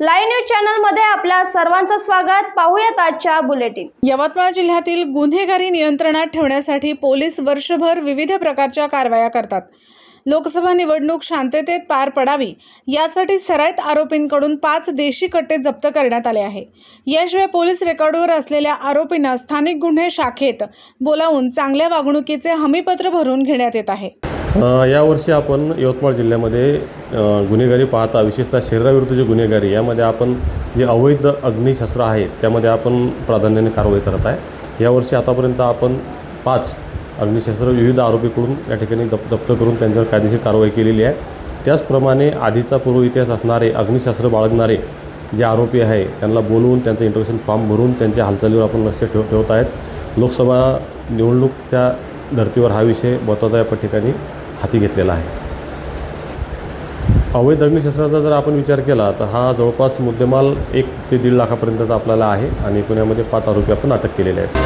Live news channel मध्ये आपल्या सर्वांचं स्वागत। पाहूयात आजच्या बुलेटिन। यवतमाळ जिल्ह्यातील गुन्हेगारी नियंत्रणात ठेवण्यासाठी पोलीस वर्षभर विविध प्रकारच्या कारवाया करतात। लोकसभा निवडणूक शांततेत पार पडावी यासाठी सराईत आरोपींकडून 5 देशी कट्टे जप्त करण्यात आले आहे। याशिवाय पोलीस रेकॉर्डवर असलेल्या आरोपींना स्थानिक गुन्हे शाखेत बोलावून चांगल्या वागणुकीचे हमीपत्र भरून घेण्यात येत आहे। यावर्षी आपण यवतमाळ जिल्ह्यामध्ये गुन्हेगारी पाहता, विशेषतः शरीराविरुद्धची गुन्हेगारी यामध्ये आपण जे अवैध अग्निशस्त्र आहे त्यामध्ये आपण प्राधान्याने कारवाई करत आहे। यावर्षी आतापर्यंत आपण 5 अग्निशस्त्र विविध आरोपीकडून या ठिकाणी जप्त करून त्यांच्यावर कायदेशीर कारवाई केलेली आहे। त्याचप्रमाणे आधीचा पूर्व इतिहास असणारे अग्निशस्त्र बाळगणारे जे आरोपी आहे त्यांना बोलवून त्यांचं इंट्रोगेशन फॉर्म भरून त्यांच्या हालचालीवर आपण लक्ष ठेवत आहेत। लोकसभा निवडणूकच्या धर्तीवर हा विषय महत्त्वाचा या ठिकाणी हाती घेतलेला आहे। अवैध अग्निशस्त्राचा जर आपण विचार केला तर हा जवळपास मुद्देमाल 1 ते 1.5 लाखापर्यंतचा आपल्याला आहे आणि पुण्यामध्ये 5 आरोपी आपण अटक केलेले आहेत।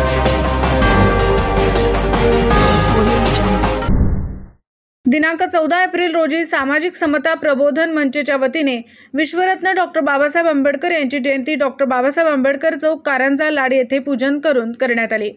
दिनांक 14 एप्रिल रोजी सामाजिक समता प्रबोधन मंचच्या वतीने विश्वरत्न डॉक्टर बाबासाहेब आंबेडकर यांची जयंती डॉक्टर बाबासाहेब आंबेडकर चौक कारंजा लाड येथे पूजन करून करण्यात आली।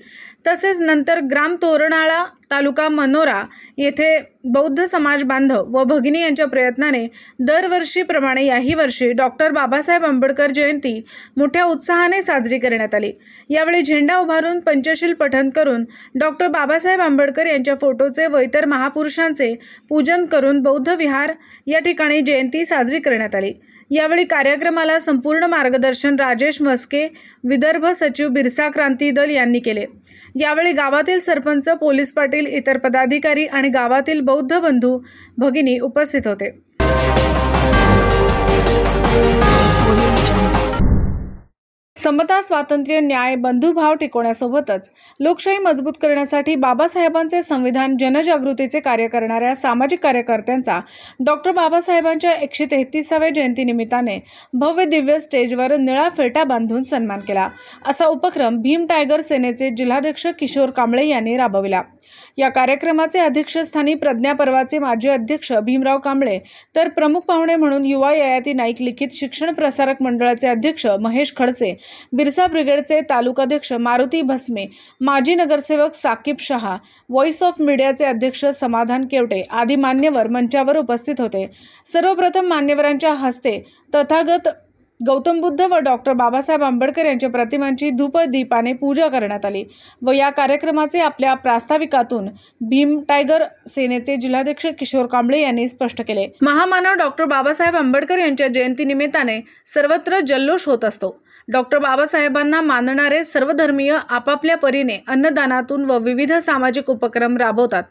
तसेच नंतर ग्राम तोरणाळा तालुका मनोरा येथे बौद्ध समाज बांधव व भगिनी यांच्या प्रयत्नाने दरवर्षीप्रमाणे याही वर्षी डॉक्टर बाबासाहेब आंबेडकर जयंती मोठ्या उत्साहाने साजरी करण्यात आली। यावेळी झेंडा उभारून पंचशील पठण करून डॉक्टर बाबासाहेब आंबेडकर यांच्या फोटोचे व इतर महापुरुषांचे पूजन करून बौद्ध विहार या ठिकाणी जयंती साजरी करण्यात आली। यावेळी कार्यक्रमाला संपूर्ण मार्गदर्शन राजेश मस्के, विदर्भ सचिव बिरसा क्रांती दल यांनी केले। यावेळी गावातील सरपंच, पोलीस पाटील, इतर पदाधिकारी आणि गावातील बौद्ध बंधू भगिनी उपस्थित होते। समता, स्वातंत्र्य, न्याय, बंधुभाव टिकवण्यासोबतच लोकशाही मजबूत करण्यासाठी बाबासाहेबांचे संविधान जनजागृतीचे कार्य करणाऱ्या सामाजिक कार्यकर्त्यांचा डॉक्टर बाबासाहेबांच्या 133व्या जयंतीनिमित्ताने भव्य दिव्य स्टेजवर निळा फेटा बांधून सन्मान केला। असा उपक्रम भीम टायगर सेनेचे जिल्हाध्यक्ष किशोर कांबळे यांनी राबविला। या कार्यक्रमाचे अध्यक्षस्थानी प्रज्ञा पर्वाचे माजी अध्यक्ष भीमराव कांबळे तर प्रमुख पाहुणे म्हणून युवा ययाती नाईक लिखित शिक्षण प्रसारक मंडळाचे अध्यक्ष महेश खडसे, बिरसा ब्रिगेडचे तालुकाध्यक्ष मारुती भस्मे, माजी नगरसेवक साकीब शहा, व्हॉइस ऑफ मीडियाचे अध्यक्ष समाधान केवटे आदी मान्यवर मंचावर उपस्थित होते। सर्वप्रथम मान्यवरांच्या हस्ते तथागत गौतम बुद्ध व डॉक्टर बाबासाहेब आंबेडकर यांच्या प्रतिमांची धूपदीपाने पूजा करण्यात आली व या कार्यक्रमाचे आपल्या प्रास्ताविकातून भीम टायगर सेनेचे जिल्हाध्यक्ष किशोर कांबळे यांनी स्पष्ट केले। महामानव डॉक्टर बाबासाहेब आंबेडकर यांच्या जयंतीनिमित्ताने सर्वत्र जल्लोष होत असतो। डॉक्टर बाबासाहेबांना मानणारे सर्वधर्मीय आपापल्या परीने अन्नदानातून व विविध सामाजिक उपक्रम राबवतात।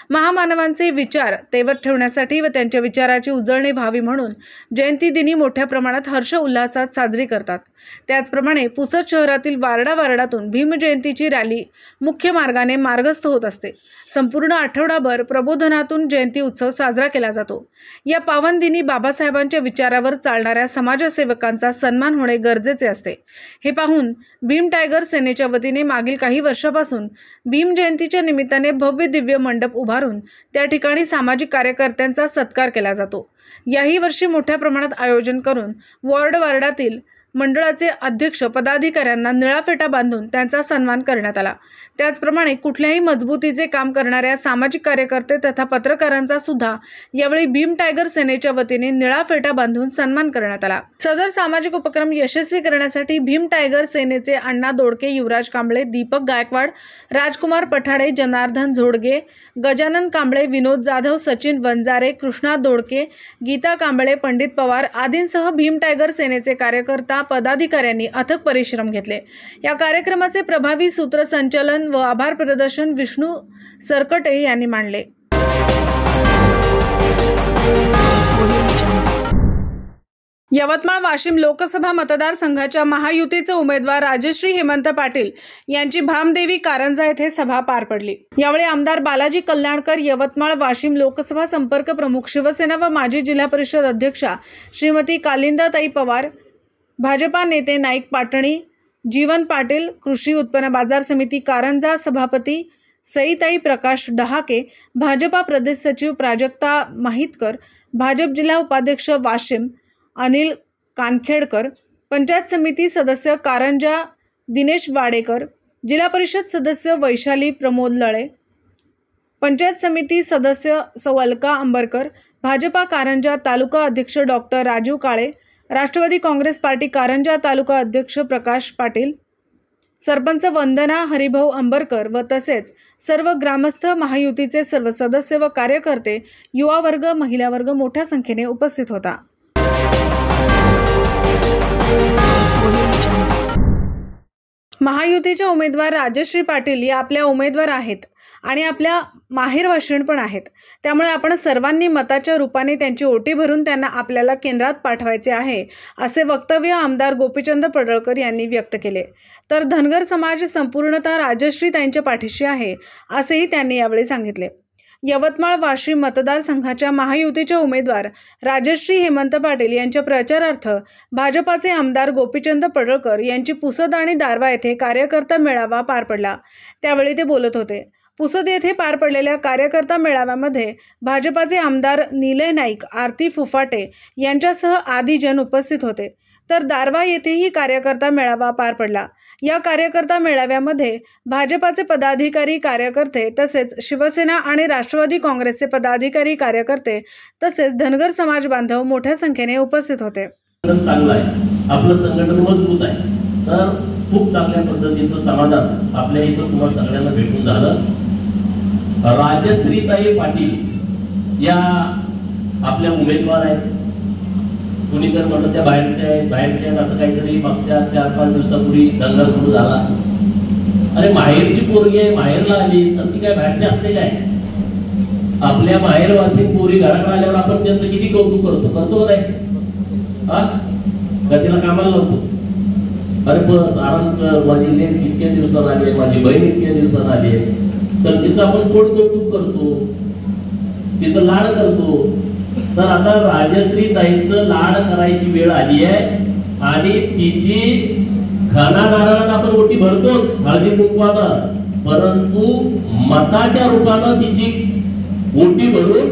महामानवांचे विचार तेवत ठेवण्यासाठी व त्यांच्या विचाराची उजळणी व्हावी म्हणून जयंती दिनी मोठ्या प्रमाणात हर्ष उल्हासात साजरी करतात। त्याचप्रमाणे पुसद शहरातील वार्डातून भीम जयंतीची रॅली मुख्य मार्गाने मार्गस्थ होत असते। संपूर्ण आठवडाभर प्रबोधनातून जयंती उत्सव साजरा केला जातो। या पावन दिनी बाबासाहेबांच्या विचारावर चालणाऱ्या समाजसेवकांचा सन्मान होणे गरजेचे असते। हे पाहून भीम टायगर सेनेच्या वतीने मागील काही वर्षापासून भीम जयंतीच्या निमित्ताने भव्य दिव्य मंडप उभारून त्या ठिकाणी सामाजिक कार्यकर्त्यांचा सत्कार केला जातो। याही वर्षी मोठ्या प्रमाणात आयोजन करून वार्डातील मंडळाचे अध्यक्ष पदाधिकाऱ्यांना निळा फेटा बांधून त्यांचा सन्मान करण्यात आला। त्याचप्रमाणे कुठल्याही मजबूतीचे काम करणाऱ्या सामाजिक कार्यकर्ते तथा पत्रकारांचा सुद्धा यावेळी भीम टायगर सेनेच्या वतीने निळा फेटा बांधून सन्मान करण्यात आला। सदर सामाजिक उपक्रम यशस्वी करण्यासाठी भीम टायगर सेनेचे अण्णा दोडके, युवराज कांबळे, दीपक गायकवाड, राजकुमार पठाडे, जनार्दन झोडगे, गजानन कांबळे, विनोद जाधव, सचिन वंजारे, कृष्णा दोडके, गीता कांबळे, पंडित पवार आदींसह भीम टायगर सेनेचे कार्यकर्ता पदाधिकाऱ्यांनी अथक परिश्रम घेतले। या कार्यक्रमाचे प्रभावी सूत्रसंचालन व आभार प्रदर्शन विष्णू सरकटे यांनी मांडले। यवतमाळ वाशिम लोकसभा मतदारसंघाच्या महायुतीचे उमेदवार राजश्री हेमंत पाटील यांची भामदेवी कारंजा येथे सभा पार पडली। यावेळी आमदार बालाजी कल्याणकर, यवतमाळ वाशिम लोकसभा संपर्क प्रमुख शिवसेना व माजी जिल्हा परिषद अध्यक्षा श्रीमती कालिंदाताई पवार, भाजपा नेते नाईक पाटणी, जीवन पाटील, कृषी उत्पन्न बाजार समिती कारंजा सभापती सईताई प्रकाश डहाके, भाजपा प्रदेश सचिव प्राजक्ता माहितकर, भाजप जिल्हा उपाध्यक्ष वाशिम अनिल कानखेडकर, पंचायत समिती सदस्य कारंजा दिनेश वाडेकर, जिल्हा परिषद सदस्य वैशाली प्रमोद लळे, पंचायत समिती सदस्य सौ अलका अंबरकर, भाजपा कारंजा तालुका अध्यक्ष डॉक्टर राजू काळे, राष्ट्रवादी काँग्रेस पार्टी कारंजा तालुका अध्यक्ष प्रकाश पाटील, सरपंच वंदना हरिभाऊ अंबरकर व तसेच सर्व ग्रामस्थ, महायुतीचे सर्व सदस्य व कार्यकर्ते, युवा वर्ग, महिला वर्ग मोठ्या संख्येने उपस्थित होता. महायुतीच्या उमेदवार राजश्री पाटील या आपल्या उमेदवार आहेत आणि आपल्या माहेरवाशीण पण आहेत. त्यामुळे आपण सर्वांनी मताच्या रूपाने त्यांची ओटी भरून त्यांना आपल्याला केंद्रात पाठवायचे आहे, असे वक्तव्य आमदार गोपीचंद पडळकर यांनी व्यक्त केले. तर धनगर समाज संपूर्णतः राजश्रीताईंच्या पाठीशी आहे, असेही त्यांनी यावेळी सांगितले. यवतमाळ वाशिम मतदारसंघाच्या महायुतीच्या उमेदवार राजश्री हेमंत पाटील यांच्या प्रचारार्थ भाजपाचे आमदार गोपीचंद पडळकर यांची पुसद आणि दारवा येथे कार्यकर्ता मेळावा पार पडला. त्यावेळी ते बोलत होते. पुसद येथे पार पडलेल्या कार्यकर्ता मेळाव्यामध्ये भाजपाचे आमदार निलय नाईक, आरती फुफाटे यांच्यासह आदी जन उपस्थित होते. तर दारवा येथेही कार्यकर्ता मेळावा पार पडला. या कार्यकर्ता मेळाव्यामध्ये भाजपाचे पदाधिकारी, कार्यकर्ते तसेच शिवसेना आणि राष्ट्रवादी काँग्रेसचे पदाधिकारी, कार्यकर्ते तसेच धनगर समाज बांधव मोठ्या संख्येने उपस्थित होते. चांगलं आहे, आपलं संघटन मजबूत आहे, तर खूप चांगल्या पद्धतीचं समाधान आपल्या इथं तुम्हाला सगळ्यांना भेटून झालं. राजश्रीताई पाटील या आपल्या उमेदवार आहेत. कुणी तर म्हणलं त्या बाहेरच्या आहेत असं काहीतरी मागच्या 4-5 दिवसापूर्वी दंगा सुरू झाला. अरे माहेरची पोरगी आहे, माहेरला आली तर ती काय बाहेरची असते काय? आपल्या माहेरवासी पोरी घरात आल्यावर आपण त्यांचं किती कौतुक करतो नाही हा? का तिला कामाला लावतो? अरे बस आराम कर, माझी लेक इतक्या दिवसात आली आहे, माझी बहीण इतक्या दिवसात आली आहे, तर तिचं आपण कोण कौतुक करतो, तिचं लाड करतो. तर आता राजश्रीताईंचं लाड करायची वेळ आली आहे आणि तिची घनाघारानं आपण ओटी भरतोच हळदी कुंकवानं, परंतु मताच्या रूपानं तिची ओटी भरून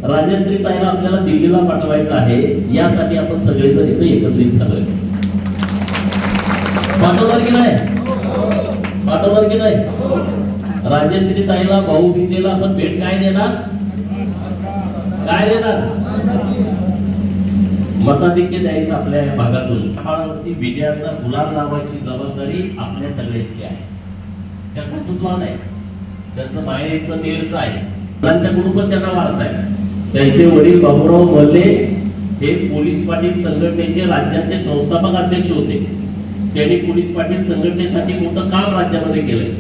राजश्रीताईला आपल्याला दिल्लीला पाठवायचं आहे. यासाठी आपण सगळेजण इथे एकत्रित झालोय. पाठवणार की नाही? राजश्रीताईला भाऊबीजेला आपण भेट काय देणार? मताधिक्य द्यायचं आपल्या भागातून. काळावरती विजयाचा गुलाल लावायची जबाबदारी आपल्या सगळ्यांची आहे. त्या कर्तृत्वान आहे, त्यांचं माहेर इथलं नेरचं आहे, मुलांच्याकडून पण त्यांना वारसा आहे. त्यांचे वडील बाबूराव मल्ले हे पोलीस पाटील संघटनेचे राज्याचे संस्थापक अध्यक्ष होते. त्यांनी पोलीस पाटील संघटनेसाठी मोठं काम राज्यामध्ये केलंय.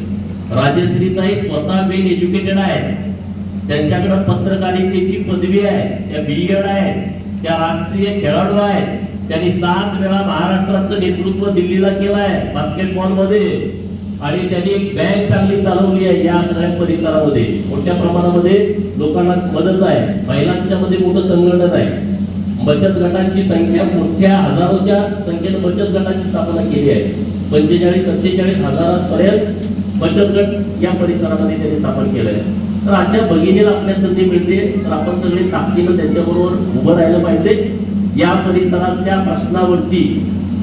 राजश्रीताई स्वतः वेल एज्युकेटेड आहेत. त्यांच्याकडे पत्रकारितेची पदवी आहे, त्या BEd आहेत, त्या राष्ट्रीय खेळाडू आहेत. त्यांनी 7 वेळा महाराष्ट्राचं नेतृत्व दिल्लीला केलं आहे बास्केटबॉल मध्ये आणि त्यांनी एक बँक चांगली चालवली आहे. या सगळ्या परिसरामध्ये मोठ्या प्रमाणामध्ये लोकांना मदत आहे. महिलांच्या मध्ये मोठं संघटन आहे. बचत गटांची संख्या मोठ्या हजारोच्या संख्येने बचत गटांची स्थापना केली आहे. 45-47 हजारापर्यंत बचत गट या परिसरामध्ये त्यांनी स्थापन केलं आहे. तर अशा भगिनीला आपल्या संधी मिळते, तर आपण सगळे ताकदीनं त्यांच्याबरोबर उभं राहिलं पाहिजे. या परिसरातल्या प्रश्नावरती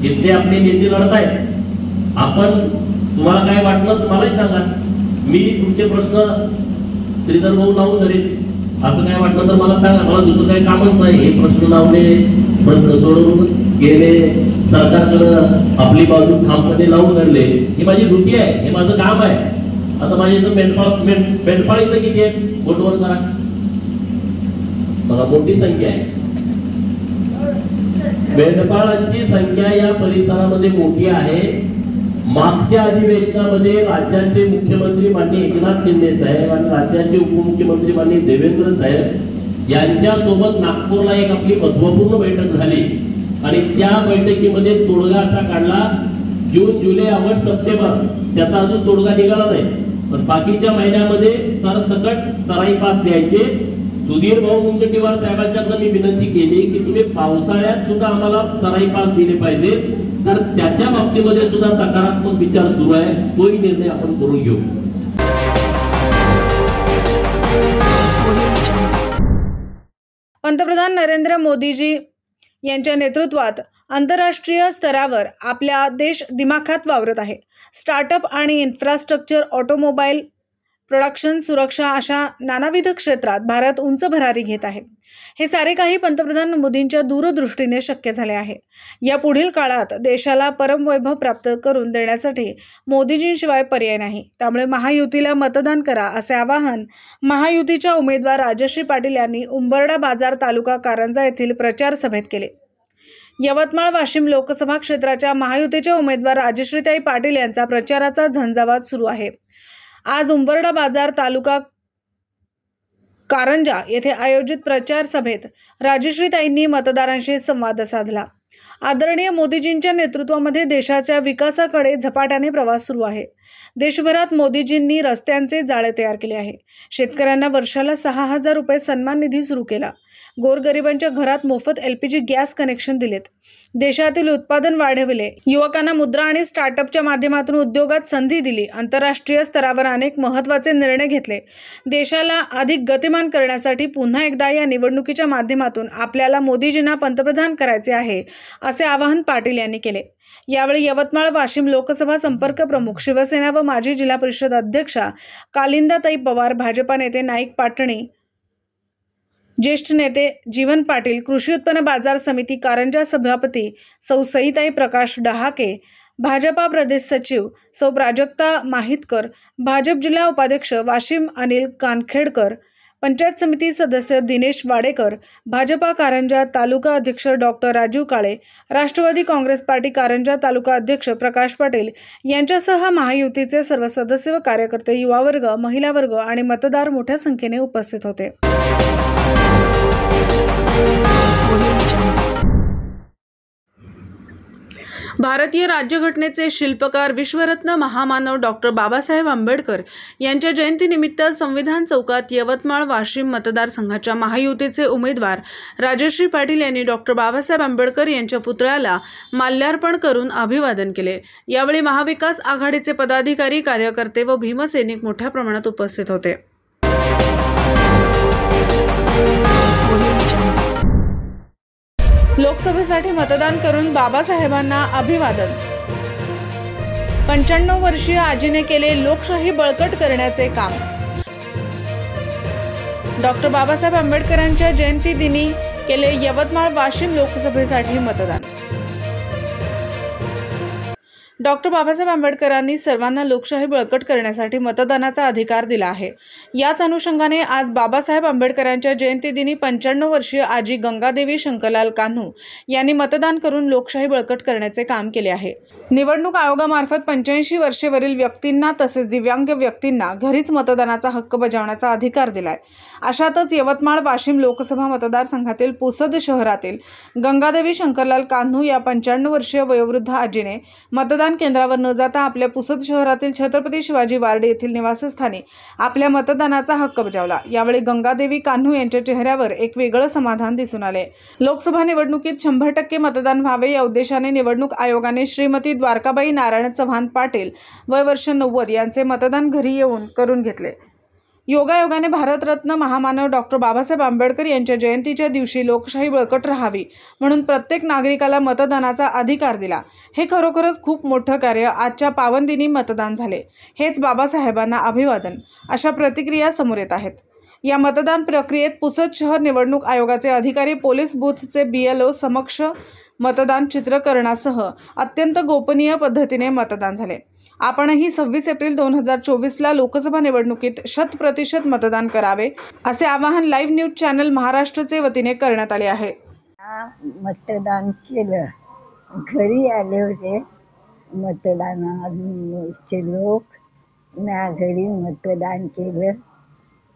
इथले आपले नेते लढत आहेत. आपण तुम्हाला काय वाटलं तुम्हालाही सांगा. मी तुमचे प्रश्न श्रीधर भाऊ लावून धरेल. असं काय वाटलं तर मला सांगा. मला दुसरं काही कामच नाही. हे प्रश्न लावणे, प्रश्न सोडवून गेले, सरकारकडे आपली बाजू ठामपणे लावून धरले, ही माझी ड्युटी आहे, हे माझं काम आहे. आता माझ्या इथं मेंढपाळीचं किती आहे? बोटवर करा बघा, मोठी संख्या आहे. मेंढपाळांची संख्या या परिसरामध्ये मोठी आहे. मागच्या अधिवेशनामध्ये राज्याचे मुख्यमंत्री माननीय एकनाथ शिंदे साहेब आणि राज्याचे उपमुख्यमंत्री माननीय देवेंद्र साहेब यांच्यासोबत नागपूरला एक आपली महत्वपूर्ण बैठक झाली आणि त्या बैठकीमध्ये तोडगा असा काढला, जून, जुलै, ऑगस्ट, सप्टेंबर त्याचा अजून तोडगा निघाला नाही, पण बाकीच्या महिन्यामध्ये सरसकट चराई पास द्यायचे. सुधीर भाऊ मुनगंटीवार साहेबांच्याकडे मी विनंती केली की तुम्ही पावसाळ्यात सुद्धा आम्हाला चराई पास दिले पाहिजे. तर त्याच्या बाबतीमध्ये सुद्धा सकारात्मक विचार सुरू आहे. तोही निर्णय आपण करून घेऊ. पंतप्रधान नरेंद्र मोदीजी यांच्या नेतृत्वात आंतरराष्ट्रीय स्तरावर आपला देश दिमाखात वावरत आहे. स्टार्टअप आणि इन्फ्रास्ट्रक्चर, ऑटोमोबाईल प्रोडक्शन, सुरक्षा अशा नानाविध क्षेत्रात भारत उंच भरारी घेत आहे. हे सारे काही पंतप्रधान मोदींच्या दूरदृष्टीने शक्य झाले आहे. या पुढील काळात देशाला परमवैभव प्राप्त करून देण्यासाठी मोदीजींशिवाय पर्याय नाही. त्यामुळे महायुतीला मतदान करा असे आवाहन महायुतीच्या उमेदवार राजश्री पाटील यांनी उंबरडा बाजार तालुका कारंजा येथील प्रचार सभेत केले. यवतमाळ वाशिम लोकसभा क्षेत्राच्या महायुतीच्या उमेदवार राजश्रीताई पाटील यांचा प्रचाराचा झंझावात सुरू आहे. आज उंबरडा बाजार तालुका कारंजा येथे आयोजित प्रचार सभेत राजश्रीताईंनी मतदारांशी संवाद साधला. आदरणीय मोदीजींच्या नेतृत्वामध्ये देशाच्या विकासाकडे झपाट्याने प्रवास सुरू आहे. देशभरात मोदीजींनी रस्त्यांचे जाळे तयार केले आहे. शेतकऱ्यांना वर्षाला 6,000 रुपये सन्मान निधी सुरू केला. गोरगरिबांच्या घरात मोफत LPG गॅस कनेक्शन दिलेत. देशातील उत्पादन वाढविले. युवकांना मुद्रा आणि स्टार्टअपच्या माध्यमातून उद्योगात संधी दिली. आंतरराष्ट्रीय स्तरावर अनेक महत्त्वाचे निर्णय घेतले. देशाला अधिक गतिमान करण्यासाठी पुन्हा एकदा या निवडणुकीच्या माध्यमातून आपल्याला मोदीजींना पंतप्रधान करायचे आहे असे आवाहन पाटील यांनी केले. यावेळी यवतमाळ वाशिम लोकसभा संपर्क प्रमुख, शिवसेना व माजी जिल्हा परिषद अध्यक्षा कालिंदाताई पवार, भाजपा नेते नाईक पाटणी, ज्येष्ठ नेते जीवन पाटील, कृषी उत्पन्न बाजार समिती कारंजा सभापती सौ सईताई प्रकाश डहाके, भाजपा प्रदेश सचिव सौ प्राजक्ता माहितकर, भाजप जिल्हा उपाध्यक्ष वाशिम अनिल कानखेडकर, पंचायत समिती सदस्य दिनेश वाडेकर, भाजपा कारंजा तालुका अध्यक्ष डॉक्टर राजीव काळे, राष्ट्रवादी काँग्रेस पार्टी कारंजा तालुका अध्यक्ष प्रकाश पाटील यांच्यासह महायुतीचे सर्व सदस्य व कार्यकर्ते, युवा वर्ग, महिला वर्ग आणि मतदार मोठ्या संख्येने उपस्थित होते. भारतीय राज्यघटनेचे शिल्पकार, विश्वरत्न महामानव डॉक्टर बाबासाहेब आंबेडकर यांच्या जयंतीनिमित्त संविधान चौकात यवतमाळ वाशिम मतदारसंघाच्या महायुतीचे उमेदवार राजश्री पाटील यांनी डॉक्टर बाबासाहेब आंबेडकर यांच्या पुतळ्याला माल्यार्पण करून अभिवादन केले. यावेळी महाविकास आघाडीचे पदाधिकारी, कार्यकर्ते व भीमसैनिक मोठ्या प्रमाणात उपस्थित होते. लोकसभेसाठी मतदान करून बाबासाहेबांना अभिवादन. 95 वर्षीय आजीने केले लोकशाही बळकट करण्याचे काम. डॉक्टर बाबासाहेब आंबेडकरांच्या जयंती दिनी केले यवतमाळ वाशिम लोकसभेसाठी मतदान. डॉक्टर बाबासाहेब आंबेडकरांनी सर्वांना लोकशाही बळकट करण्यासाठी मतदानाचा अधिकार दिला आहे. याच अनुषंगाने आज बाबासाहेब आंबेडकरांच्या जयंतीदिनी 95 वर्षीय आजी गंगादेवी शंकरलाल कान्हू यांनी मतदान करून लोकशाही बळकट करण्याचे काम केले आहे. निवडणूक आयोगामार्फत 85 वर्षेवरील व्यक्तींना तसेच दिव्यांग व्यक्तींना घरीच मतदानाचा हक्क बजावण्याचा अधिकार दिलाय. अशातच यवतमाळ वाशिम लोकसभा मतदारसंघातील पुसद शहरातील गंगादेवी शंकरलाल कान्हू या 95 वर्षीय वयोवृद्ध आजीने मतदान केंद्रावर न जाता आपल्या पुसद शहरातील छत्रपती शिवाजी वार्ड येथील निवासस्थानी आपल्या मतदानाचा हक्क बजावला. यावेळी गंगादेवी कान्हू यांच्या चेहऱ्यावर एक वेगळं समाधान दिसून आले. लोकसभा निवडणुकीत 100% मतदान व्हावे या उद्देशाने निवडणूक आयोगाने श्रीमती द्वारकाबाई नारायण चव्हाण पाटील वय वर्ष 90 यांचे मतदान घरी येऊन करून घेतले. योगायोगाने भारतरत्न महामानव डॉक्टर बाबासाहेब आंबेडकर यांच्या जयंतीच्या दिवशी लोकशाही बळकट राहावी म्हणून प्रत्येक नागरिकाला मतदानाचा अधिकार दिला. हे खरोखरच खूप मोठं कार्य. आजच्या पावनदिनी मतदान झाले. हेच बाबासाहेबांना अभिवादन अशा प्रतिक्रिया समोर येत आहेत. या मतदान प्रक्रियेत पुसद शहर निवडणूक आयोगाचे अधिकारी, पोलीस बूथचे BLO समक्ष मतदान चित्रकरणासह अत्यंत गोपनीय पद्धतीने मतदान झाले. आपणही 26 एप्रिल 2024ला लोकसभा निवडणुकीत 100% मतदान करावे असे आवाहन लाईव्ह न्यूज चॅनल महाराष्ट्रचे वतीने करण्यात आले आहे. मतदान केलं. घरी आले होते मतदानाचे लोक. मी घरी मतदान केलं.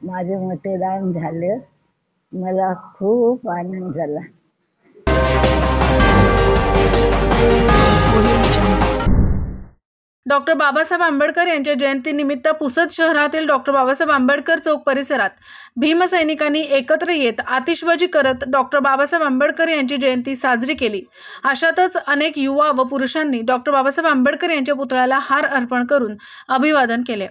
माझं मतदान झालं. मला खूप आनंद झाला. डॉक्टर बाबासाहेब आंबेडकर यांच्या जयंतीनिमित्त पुसद शहरातील डॉक्टर बाबासाहेब आंबेडकर चौक परिसरात भीमसैनिकांनी एकत्र येत आतिषबाजी करत डॉक्टर बाबासाहेब आंबेडकर यांची जयंती साजरी केली. अशातच अनेक युवा व पुरुषांनी डॉक्टर बाबासाहेब आंबेडकर यांच्या पुतळ्याला हार अर्पण करून अभिवादन केले.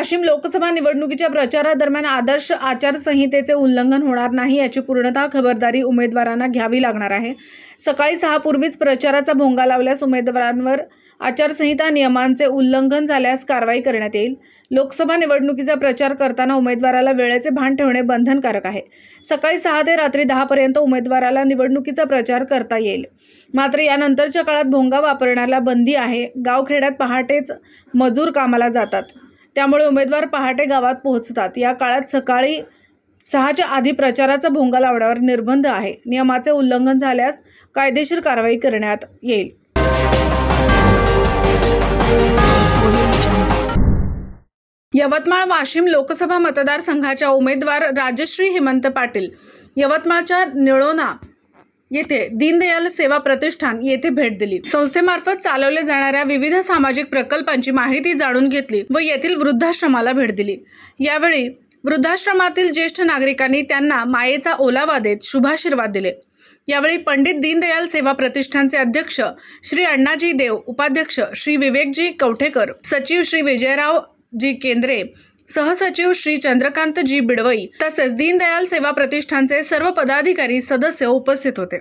वाशिम लोकसभा निवडणुकीच्या प्रचारादरम्यान आदर्श आचारसंहितेचे उल्लंघन होणार नाही याची पूर्णतः खबरदारी उमेदवारांना घ्यावी लागणार आहे। सकाळी 6 पूर्वीच प्रचाराचा भोंगा लावल्यास उमेदवारांवर आचारसंहिता नियमांचे उल्लंघन झाल्यास कारवाई करण्यात येईल। लोकसभा निवडणुकीचा प्रचार करताना उमेदवाराला वेळेचे भान ठेवणे बंधनकारक आहे। सकाळी 6 ते रात्री 10 पर्यंत उमेदवाराला निवडणुकीचा प्रचार करता येईल। मात्र यानंतरच्या काळात भोंगा वापरण्याला बंदी आहे। गावखेड्यात पहाटेच मजूर कामाला जातात, त्यामुळे उमेदवार पहाटे गावात पोहोचतात। या काळात सकाळी 6च्या आधी प्रचाराचा भोंगा लावण्यावर निर्बंध आहे। नियमाचे उल्लंघन झाल्यास कायदेशीर कारवाई करण्यात येईल। यवतमाळ वाशिम लोकसभा मतदारसंघाच्या उमेदवार राजश्री हेमंत पाटील यवतमाळच्या निळोणा येथे दीनदयाल सेवा प्रतिष्ठान येथे भेट दिली। संस्थेमार्फत चालवले जाणाऱ्या विविध सामाजिक प्रकल्पांची माहिती जाणून घेतली व येथील वृद्धाश्रमाला भेट दिली। यावेळी वृद्धाश्रमातील ज्येष्ठ नागरिकांनी त्यांना मायेचा ओलावा देत शुभाशीर्वाद दिले। यावेळी पंडित दीनदयाल सेवा प्रतिष्ठानचे अध्यक्ष श्री अण्णाजी देव, उपाध्यक्ष श्री विवेकजी कवठेकर, सचिव श्री विजयराव जी केंद्रे, सहसचिव श्री चंद्रकांत जी बिडवई तसेच दीनदयाल सेवा प्रतिष्ठानचे सर्व पदाधिकारी सदस्य उपस्थित होते।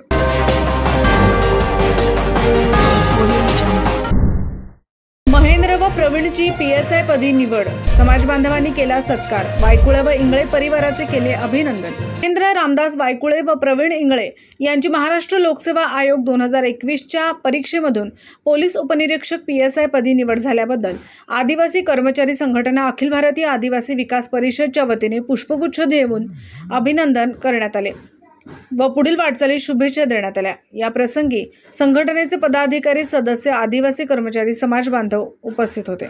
महेंद्र व प्रवीणची PSI पदी निवड, समाज बांधवांनी केला सत्कार। वायकुळे व इंगळे परिवाराचे केले अभिनंदन। महेंद्र रामदास वायकुळे व प्रवीण इंगळे यांची महाराष्ट्र लोकसेवा आयोग 2021च्या परीक्षेमधून पोलीस उपनिरीक्षक PSI पदी निवड झाल्याबद्दल आदिवासी कर्मचारी संघटना अखिल भारतीय आदिवासी विकास परिषदच्या वतीने पुष्पगुच्छ देऊन अभिनंदन करण्यात आले व पुढील वाटचालीस शुभेच्छा देण्यात आल्या। या प्रसंगी संघटनेचे पदाधिकारी, सदस्य, आदिवासी कर्मचारी, समाज बांधव उपस्थित होते।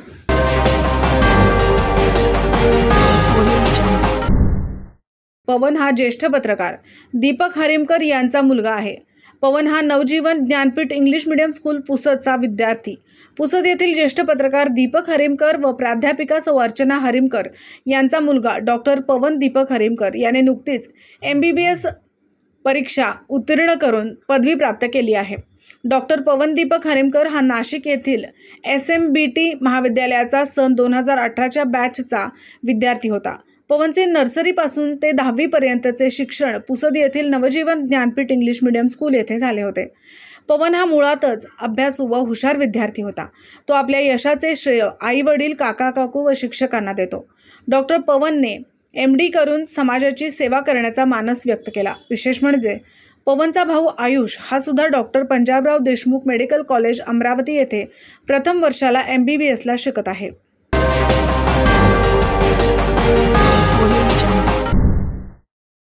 पवन हा ज्येष्ठ पत्रकार दीपक हरिमकर यांचा मुलगा आहे। पवन हा नवजीवन ज्ञानपीठ इंग्लिश मीडियम स्कूल पुसदचा विद्यार्थी। पुसद येथील ज्येष्ठ पत्रकार दीपक हरिमकर व प्राध्यापिका सौ अर्चना हरिमकर यांचा मुलगा डॉक्टर पवन दीपक हरिमकर याने नुकतीच MBBS परीक्षा उत्तीर्ण करून पदवी प्राप्त केली आहे। डॉक्टर पवन दीपक हरिमकर हा नाशिक येथील SMBT महाविद्यालयाचा सन 2018च्या बॅचचा विद्यार्थी होता। पवनचे नर्सरीपासून ते 10वी पर्यंतचे शिक्षण पुसद येथील नवजीवन ज्ञानपीठ इंग्लिश मीडियम स्कूल येथे झाले होते। पवन हा मुळातच अभ्यासू व हुशार विद्यार्थी होता। तो आपल्या यशाचे श्रेय आई वडील, काका काकू व शिक्षकांना देतो। डॉक्टर पवनने MD करून समाजाची सेवा करण्याचा मानस व्यक्त केला। विशेष म्हणजे पवनचा भाऊ आयुष हा सुद्धा doctor Panjabrao Deshmukh medical college Amravati येथे प्रथम वर्षाला MBBSला शिकत आहे।